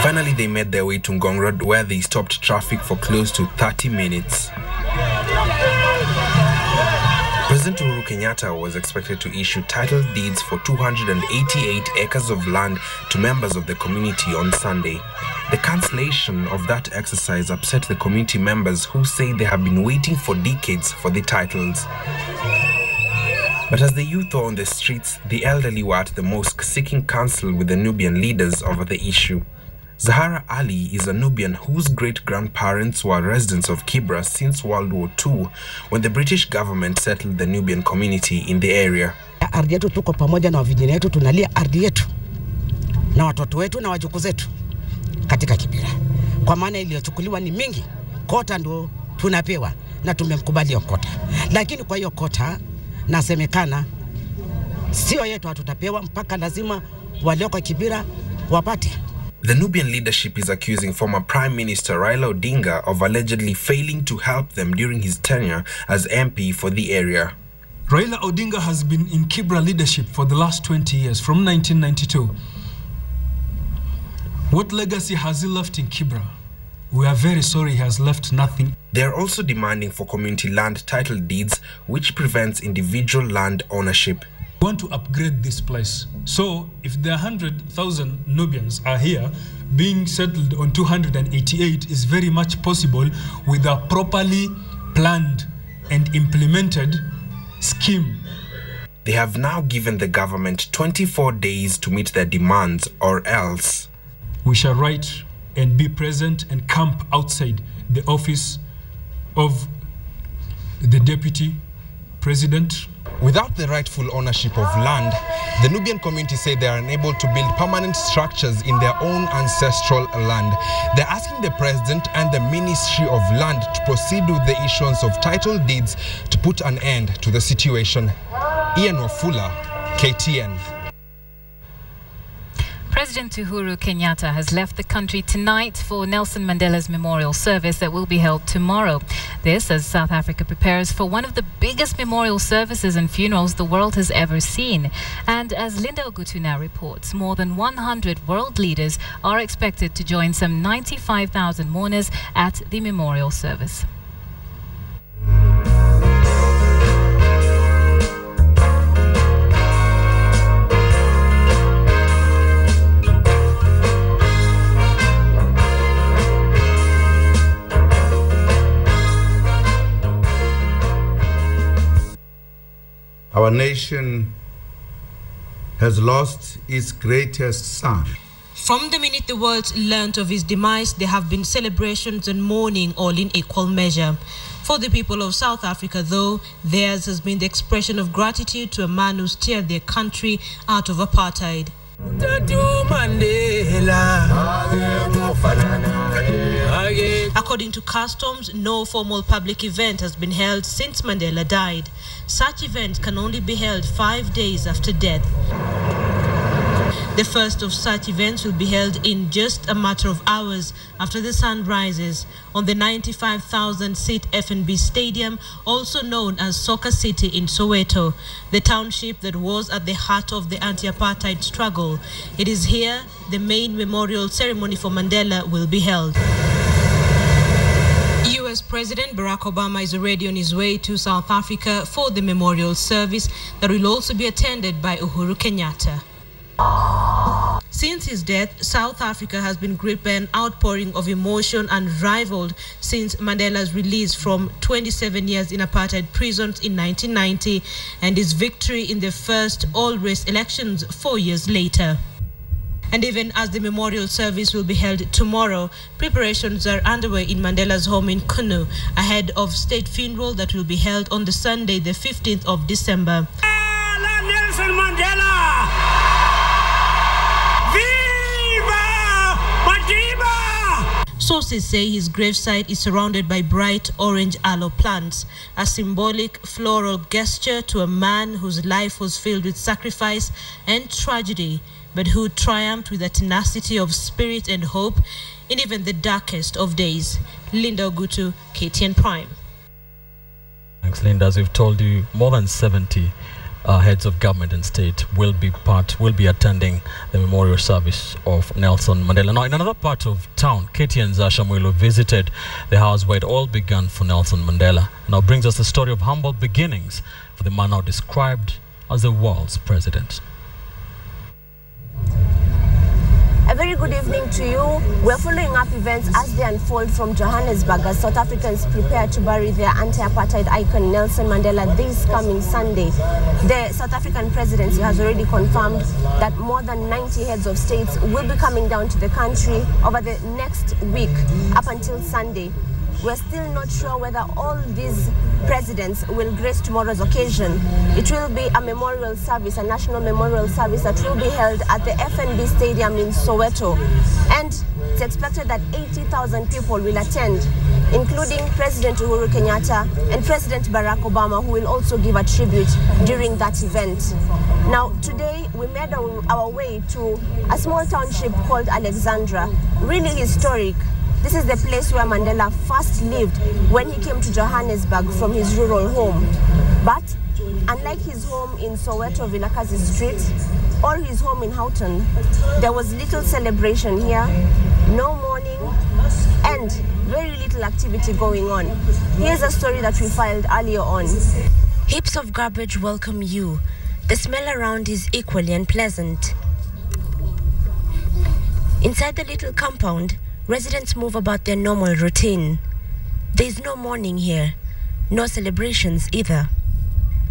S19: Finally, they made their way to Ngong Road, where they stopped traffic for close to 30 minutes. President Uhuru Kenyatta was expected to issue title deeds for 288 acres of land to members of the community on Sunday. The cancellation of that exercise upset the community members, who say they have been waiting for decades for the titles. But as the youth were on the streets, the elderly were at the mosque seeking counsel with the Nubian leaders over the issue. Zahara Ali is a Nubian whose great-grandparents were residents of Kibra since World War II, when the British government settled the Nubian community in the area.
S20: Ardhi yetu tuko pamoja na vijana wetu, tunalia ardhi yetu na watoto wetu na wajukuu zetu katika Kibra. Kwa maana iliyochukuliwa ni mingi, kota ndo tunapewa na tumemkubali kota. Lakini kwa hiyo kota nasemekana sio yetu, hatutapewa mpaka lazima walioko Kibra wapate.
S19: The Nubian leadership is accusing former Prime Minister Raila Odinga of allegedly failing to help them during his tenure as MP for the area.
S12: Raila Odinga has been in Kibra leadership for the last 20 years, from 1992. What legacy has he left in Kibra? We are very sorry he has left nothing.
S19: They are also demanding for community land title deeds, which prevents individual land ownership.
S12: We want to upgrade this place. So if the 100,000 Nubians are here, being settled on 288 is very much possible with a properly planned and implemented scheme.
S19: They have now given the government 24 days to meet their demands, or else
S12: we shall write and be present and camp outside the office of the Deputy President.
S21: Without the rightful ownership of land, the Nubian community say they are unable to build permanent structures in their own ancestral land. They're asking the President and the Ministry of Land to proceed with the issuance of title deeds to put an end to the situation. Ian Wafula, KTN.
S2: President Uhuru Kenyatta has left the country tonight for Nelson Mandela's memorial service that will be held tomorrow. This as South Africa prepares for one of the biggest memorial services and funerals the world has ever seen. And as Linda Ogutu now reports, more than 100 world leaders are expected to join some 95,000 mourners at the memorial service.
S22: Our nation has lost its greatest son.
S23: From the minute the world learned of his demise, there have been celebrations and mourning all in equal measure. For the people of South Africa, though, theirs has been the expression of gratitude to a man who steered their country out of apartheid. According to customs, no formal public event has been held since Mandela died. Such events can only be held 5 days after death. The first of such events will be held in just a matter of hours after the sun rises on the 95,000-seat FNB Stadium, also known as Soccer City in Soweto, the township that was at the heart of the anti-apartheid struggle. It is here the main memorial ceremony for Mandela will be held. US President Barack Obama is already on his way to South Africa for the memorial service that will also be attended by Uhuru Kenyatta. Since his death, South Africa has been gripped by an outpouring of emotion unrivaled since Mandela's release from 27 years in apartheid prisons in 1990 and his victory in the first all-race elections 4 years later. And even as the memorial service will be held tomorrow, preparations are underway in Mandela's home in Kunu, ahead of state funeral that will be held on the Sunday, the 15th of December.
S6: Nelson Mandela!
S23: Sources say his gravesite is surrounded by bright orange aloe plants, a symbolic floral gesture to a man whose life was filled with sacrifice and tragedy, but who triumphed with a tenacity of spirit and hope in even the darkest of days. Linda Ogutu, KTN Prime.
S1: Thanks, Linda. As we've told you, more than 70 heads of government and state will be attending the memorial service of Nelson Mandela. Now, in another part of town, KTN's Asha Mwilo visited the house where it all began for Nelson Mandela. Now brings us the story of humble beginnings for the man now described as the world's president.
S7: A very good evening to you. We're following up events as they unfold from Johannesburg as South Africans prepare to bury their anti-apartheid icon Nelson Mandela this coming Sunday. The South African presidency has already confirmed that more than 90 heads of states will be coming down to the country over the next week up until Sunday. We're still not sure whether all these presidents will grace tomorrow's occasion. It will be a memorial service, a national memorial service that will be held at the FNB Stadium in Soweto. And it's expected that 80,000 people will attend, including President Uhuru Kenyatta and President Barack Obama, who will also give a tribute during that event. Now, today we made our way to a small township called Alexandra, really historic. This is the place where Mandela first lived when he came to Johannesburg from his rural home. But unlike his home in Soweto, Vilakazi Street, or his home in Houghton, there was little celebration here, no mourning, and very little activity going on. Here's a story that we filed earlier on.
S8: Heaps of garbage welcome you. The smell around is equally unpleasant. Inside the little compound, residents move about their normal routine. There is no mourning here, no celebrations either.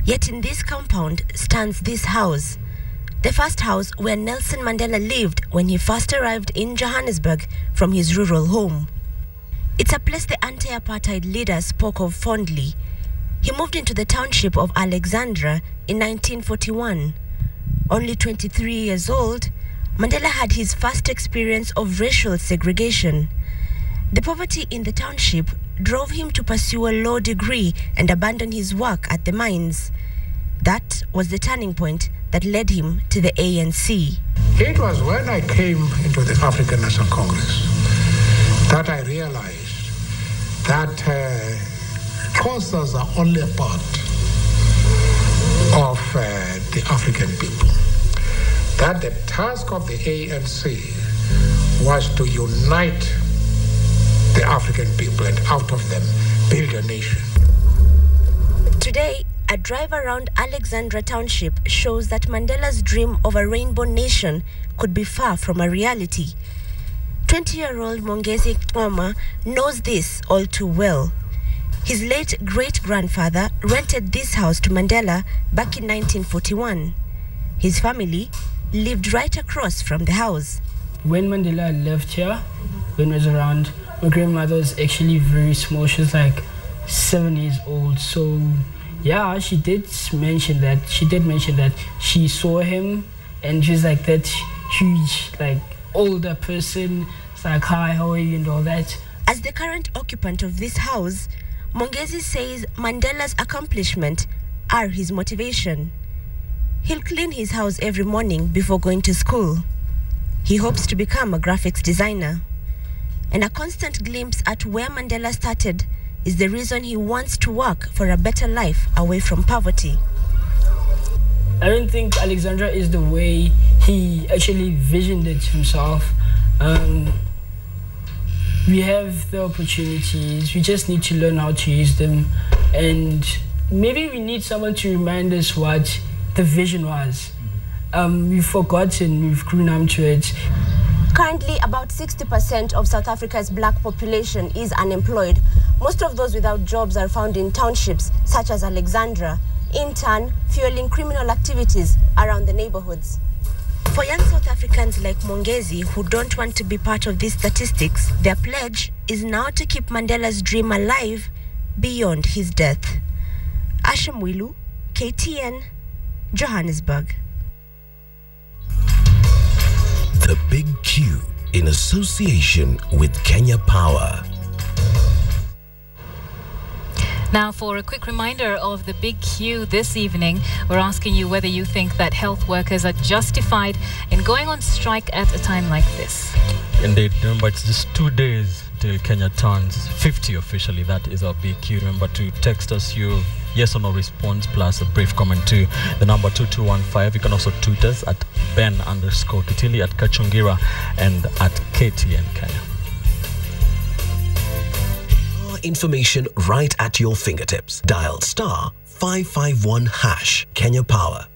S8: Yet in this compound stands this house, the first house where Nelson Mandela lived when he first arrived in Johannesburg from his rural home. It's a place the anti-apartheid leader spoke of fondly. He moved into the township of Alexandra in 1941. Only 23 years old, Mandela had his first experience of racial segregation. The poverty in the township drove him to pursue a law degree and abandon his work at the mines. That was the turning point that led him to the ANC.
S24: It was when I came into the African National Congress that I realized that Xhosas are only a part of the African people. That the task of the ANC was to unite the African people and out of them build a nation.
S8: Today, a drive around Alexandra Township shows that Mandela's dream of a rainbow nation could be far from a reality. 20-year-old Mongezi Koma knows this all too well. His late great-grandfather rented this house to Mandela back in 1941. His family lived right across from the house.
S25: When Mandela left here, when I was around, my grandmother was actually very small. She was like 7 years old. So yeah, she did mention that she saw him and she's like that huge, like older person. It's like, hi, how are you, and all that.
S8: As the current occupant of this house, Mongezi says Mandela's accomplishments are his motivation. He'll clean his house every morning before going to school. He hopes to become a graphics designer. And a constant glimpse at where Mandela started is the reason he wants to work for a better life away from poverty.
S25: I don't think Alexandra is the way he actually visioned it himself. We have the opportunities, we just need to learn how to use them. And maybe we need someone to remind us what the vision was. We've forgotten, we've grown up to it.
S7: Currently, about 60% of South Africa's black population is unemployed. Most of those without jobs are found in townships such as Alexandra, in turn fueling criminal activities around the neighborhoods.
S8: For young South Africans like Mongezi who don't want to be part of these statistics, their pledge is now to keep Mandela's dream alive beyond his death. Asha Mwilu, KTN, Johannesburg.
S18: The Big Q in association with Kenya Power.
S2: Now, for a quick reminder of the Big Q this evening, we're asking you whether you think that health workers are justified in going on strike at a time like this.
S1: Indeed. Remember, it's just 2 days till Kenya turns 50 officially. That is our Big Q. Remember to text us your yes or no response plus a brief comment to the number 2215. You can also tweet us at Ben_Kitili, at Kacungira, and at KTN Kenya.
S18: Information right at your fingertips. Dial *551# Kenya Power.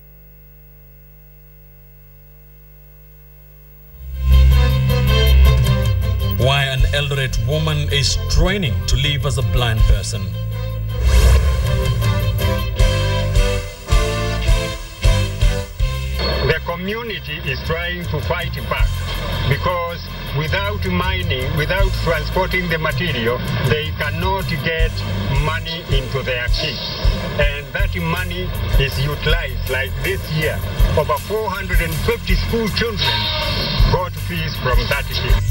S1: Why an elderate woman is training to live as a blind person.
S3: The community is trying to fight back because without mining, without transporting the material, they cannot get money into their kit. And that money is utilized. Like this year, over 450 school children got fees from that kit.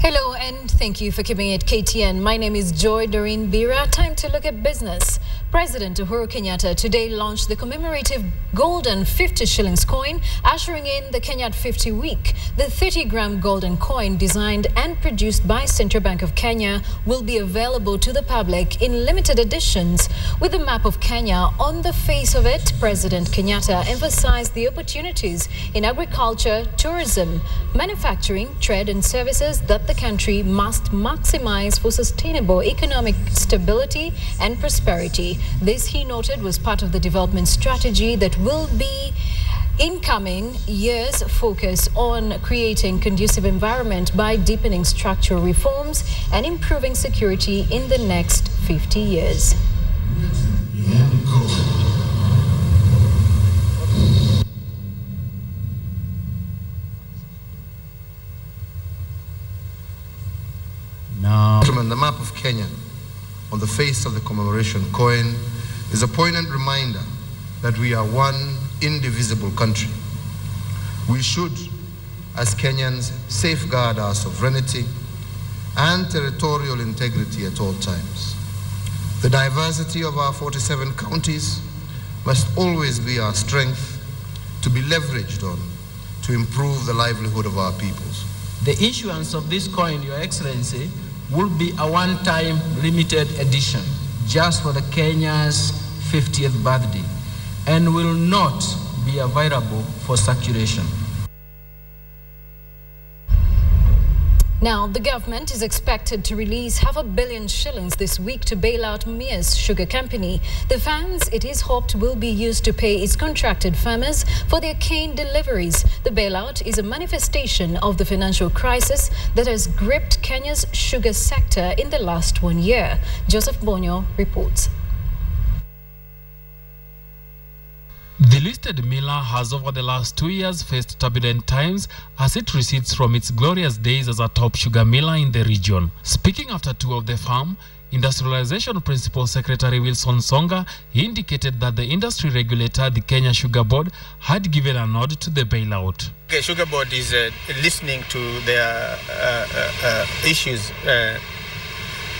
S9: Hello and thank you for keeping it KTN. My name is Joy Doreen Bira. Time to look at business. President Uhuru Kenyatta today launched the commemorative golden 50 shillings coin, ushering in the Kenyatta 50 week. The 30-gram golden coin, designed and produced by Central Bank of Kenya, will be available to the public in limited editions. With the map of Kenya on the face of it, President Kenyatta emphasized the opportunities in agriculture, tourism, manufacturing, trade and services that the country must maximize for sustainable economic stability and prosperity. This, he noted, was part of the development strategy that will be in coming years focus on creating conducive environment by deepening structural reforms and improving security in the next 50 years.
S4: Now, the map of Kenya on the face of the commemoration coin is a poignant reminder that we are one indivisible country. We should, as Kenyans, safeguard our sovereignty and territorial integrity at all times. The diversity of our 47 counties must always be our strength to be leveraged on to improve the livelihood of our peoples.
S10: The issuance of this coin, Your Excellency, will be a one-time limited edition just for the Kenya's 50th birthday and will not be available for circulation.
S9: Now, the government is expected to release $500 million shillings this week to bail out Mia's Sugar Company. The funds, it is hoped, will be used to pay its contracted farmers for their cane deliveries. The bailout is a manifestation of the financial crisis that has gripped Kenya's sugar sector in the last 1 year. Joseph Bonyo reports.
S12: The listed miller has over the last 2 years faced turbulent times as it recedes from its glorious days as a top sugar miller in the region. Speaking after tour of the farm, Industrialization Principal Secretary Wilson Songa indicated that the industry regulator, the Kenya Sugar Board, had given a nod to the bailout.
S5: The Sugar Board is listening to their issues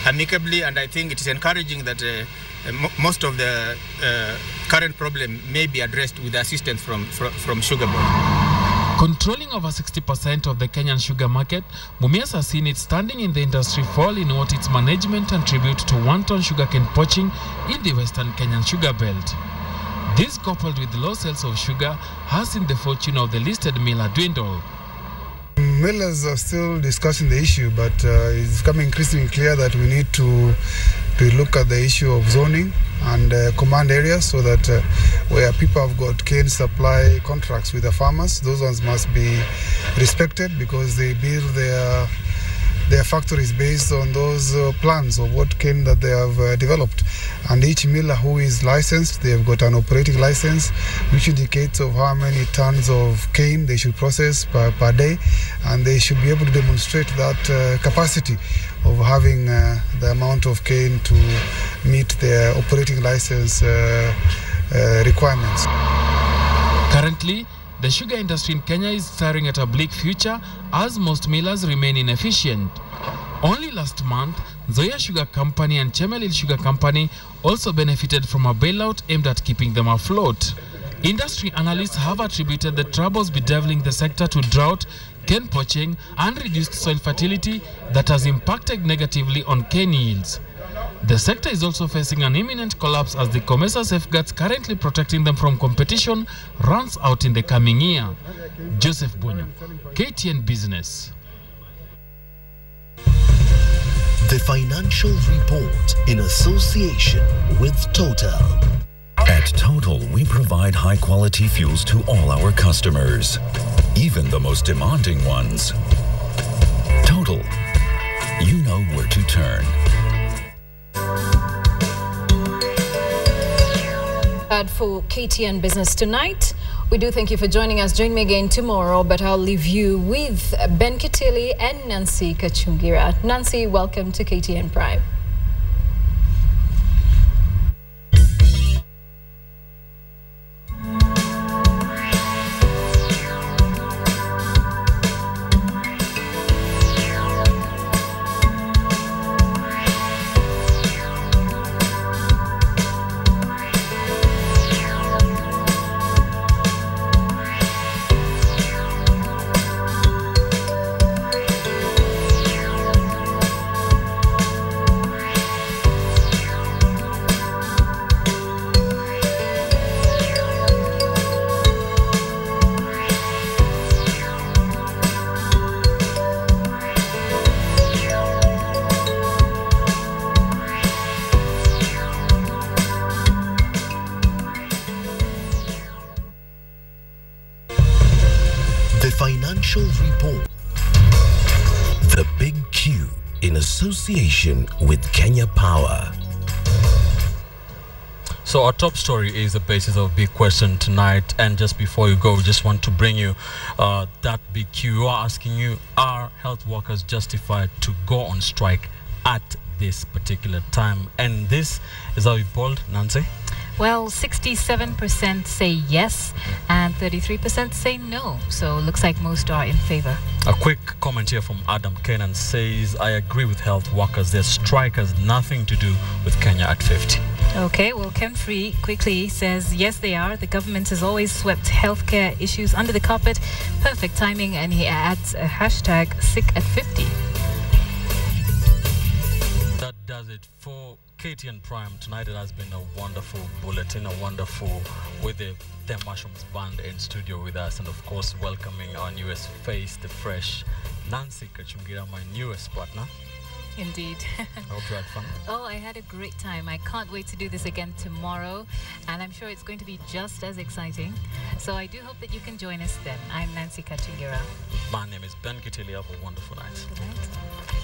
S5: amicably, and I think it is encouraging that most of the current problem may be addressed with assistance from Sugar Board.
S12: Controlling over 60% of the Kenyan sugar market, Mumias has seen its standing in the industry fall in what its management attribute to wanton sugarcane poaching in the western Kenyan sugar belt. This, coupled with low sales of sugar, has seen the fortune of the listed miller dwindle.
S11: Millers are still discussing the issue, but it's becoming increasingly clear that we need to look at the issue of zoning and command areas, so that where people have got cane supply contracts with the farmers, those ones must be respected, because they build their factories based on those plans of what cane that they have developed. And each miller who is licensed, they have got an operating license which indicates of how many tons of cane they should process per day, and they should be able to demonstrate that capacity of having the amount of cane to meet their operating license requirements.
S12: Currently, the sugar industry in Kenya is staring at a bleak future as most millers remain inefficient. Only last month, Zoya Sugar Company and Chemelil Sugar Company also benefited from a bailout aimed at keeping them afloat. Industry analysts have attributed the troubles bedeviling the sector to drought, cane poaching, and reduced soil fertility that has impacted negatively on cane yields. The sector is also facing an imminent collapse as the COMESA safeguards currently protecting them from competition runs out in the coming year. Joseph Bunyo, KTN Business.
S18: The Financial Report in association with Total. At Total, we provide high-quality fuels to all our customers, even the most demanding ones. Total, you know where to turn.
S9: For KTN Business tonight. We do thank you for joining us. Join me again tomorrow, but I'll leave you with Ben Kitili and Nancy Kacungira. Nancy, welcome to KTN Prime.
S18: The Financial Report. The Big Q in association with Kenya Power.
S1: So our top story is the basis of big question tonight, and just before you go, we just want to bring you that big Q. We are asking you, are health workers justified to go on strike at this particular time? And this is how you polled, Nancy.
S2: Well, 67% say yes and 33% say no. So it looks like most are in favor.
S1: A quick comment here from Adam Kenan says, I agree with health workers. Their strike has nothing to do with Kenya at 50.
S2: Okay, well, Ken Free quickly says, yes, they are. The government has always swept healthcare issues under the carpet. Perfect timing. And he adds a hashtag sick at 50.
S1: That does it for KTN Prime tonight. It has been a wonderful bulletin, a wonderful with the Mushrooms Band in studio with us, and of course welcoming our newest face, the fresh Nancy Kacungira, my newest partner.
S2: Indeed.
S1: I hope you had fun.
S2: Oh, I had a great time. I can't wait to do this again tomorrow, and I'm sure it's going to be just as exciting. So I do hope that you can join us then. I'm Nancy Kacungira.
S1: My name is Ben Kitili. Have a wonderful night.
S2: Good night.